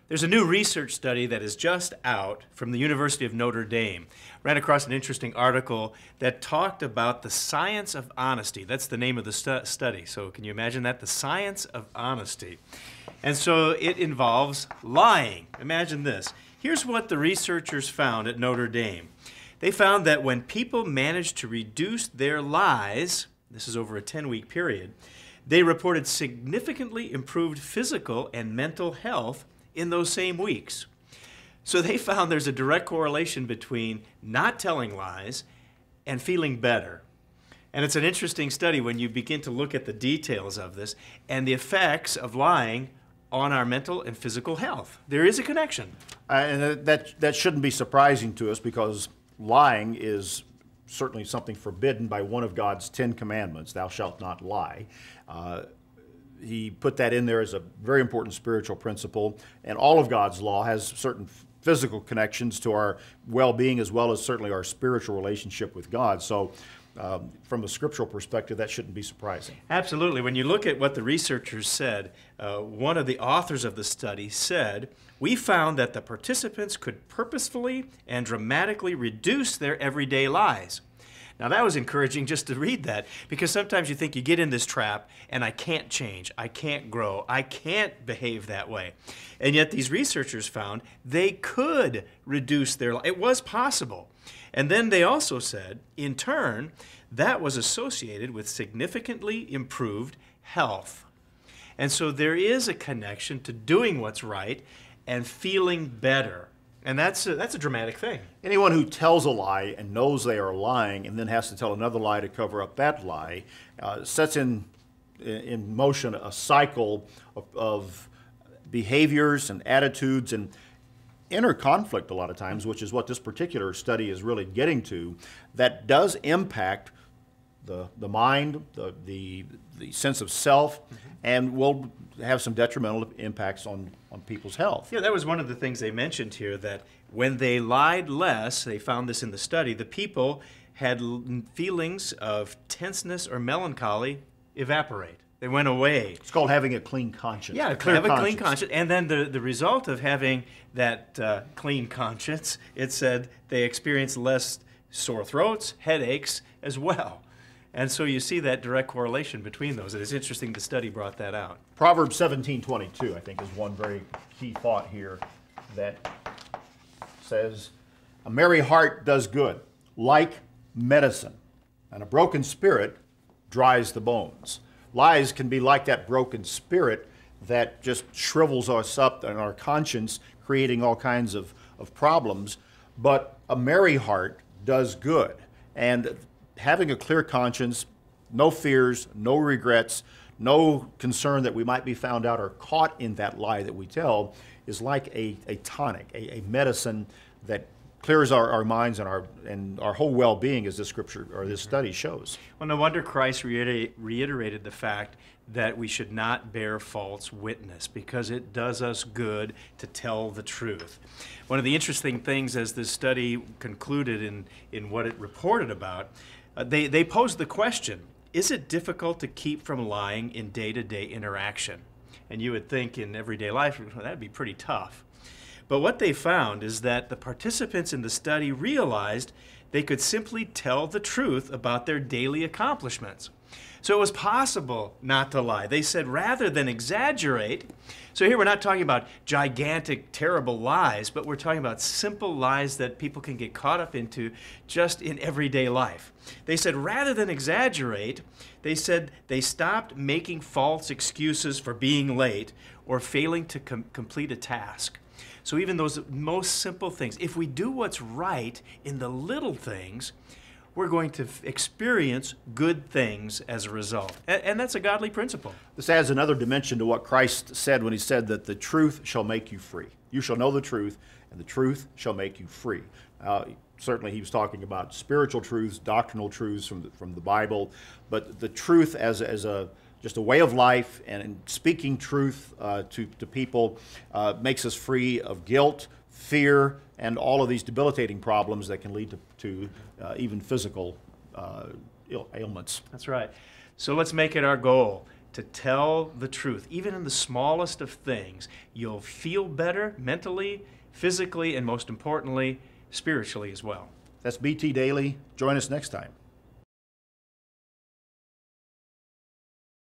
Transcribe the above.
There's a new research study that is just out from the University of Notre Dame. Ran across an interesting article that talked about the science of honesty. That's the name of the study. So can you imagine that? The science of honesty. And so it involves lying. Imagine this. Here's what the researchers found at Notre Dame. They found that when people managed to reduce their lies, this is over a 10-week period, they reported significantly improved physical and mental health in those same weeks. So they found there's a direct correlation between not telling lies and feeling better. And it's an interesting study when you begin to look at the details of this and the effects of lying on our mental and physical health. There is a connection. And that shouldn't be surprising to us, because lying is certainly something forbidden by one of God's 10 commandments, thou shalt not lie. He put that in there as a very important spiritual principle, and all of God's law has certain physical connections to our well-being as well as certainly our spiritual relationship with God. So from a scriptural perspective, that shouldn't be surprising. Absolutely. When you look at what the researchers said, one of the authors of the study said, we found that the participants could purposefully and dramatically reduce their everyday lies. Now that was encouraging just to read that, because sometimes you think you get in this trap and I can't change, I can't grow, I can't behave that way. And yet these researchers found they could reduce their life. It was possible. And then they also said, in turn, that was associated with significantly improved health. And so there is a connection to doing what's right and feeling better. And that's a dramatic thing. Anyone who tells a lie and knows they are lying and then has to tell another lie to cover up that lie sets in motion a cycle of behaviors and attitudes and inner conflict a lot of times, which is what this particular study is really getting to, that does impact the mind, the sense of self, and will have some detrimental impacts on people's health. Yeah, that was one of the things they mentioned here, that when they lied less, they found this in the study, the people had feelings of tenseness or melancholy evaporate. They went away. It's called having a clean conscience. Yeah, have a clean conscience. And then the result of having that clean conscience, it said they experienced less sore throats, headaches as well. And so you see that direct correlation between those. It is interesting the study brought that out. Proverbs 17:22, I think, is one very key thought here that says, a merry heart does good, like medicine, and a broken spirit dries the bones. Lies can be like that broken spirit that just shrivels us up in our conscience, creating all kinds of problems. But a merry heart does good. And having a clear conscience, no fears, no regrets, no concern that we might be found out or caught in that lie that we tell, is like a tonic, a medicine that clears our minds and our whole well-being, as this scripture or this study shows. Well, no wonder Christ reiterated the fact that we should not bear false witness, because it does us good to tell the truth. One of the interesting things, as this study concluded in what it reported about, they posed the question, is it difficult to keep from lying in day-to-day interaction? And you would think in everyday life, well, that'd be pretty tough. But what they found is that the participants in the study realized they could simply tell the truth about their daily accomplishments. So it was possible not to lie. They said rather than exaggerate, so here we're not talking about gigantic, terrible lies, but we're talking about simple lies that people can get caught up into just in everyday life. They said rather than exaggerate, they said they stopped making false excuses for being late or failing to complete a task. So even those most simple things, if we do what's right in the little things, we're going to experience good things as a result. And that's a godly principle. This adds another dimension to what Christ said when he said that the truth shall make you free. You shall know the truth, and the truth shall make you free. Certainly he was talking about spiritual truths, doctrinal truths from the Bible, but the truth as just a way of life and speaking truth to people makes us free of guilt, fear, and all of these debilitating problems that can lead to even physical ailments. That's right. So let's make it our goal to tell the truth, even in the smallest of things, you'll feel better mentally, physically, and most importantly, spiritually as well. That's BT Daily. Join us next time.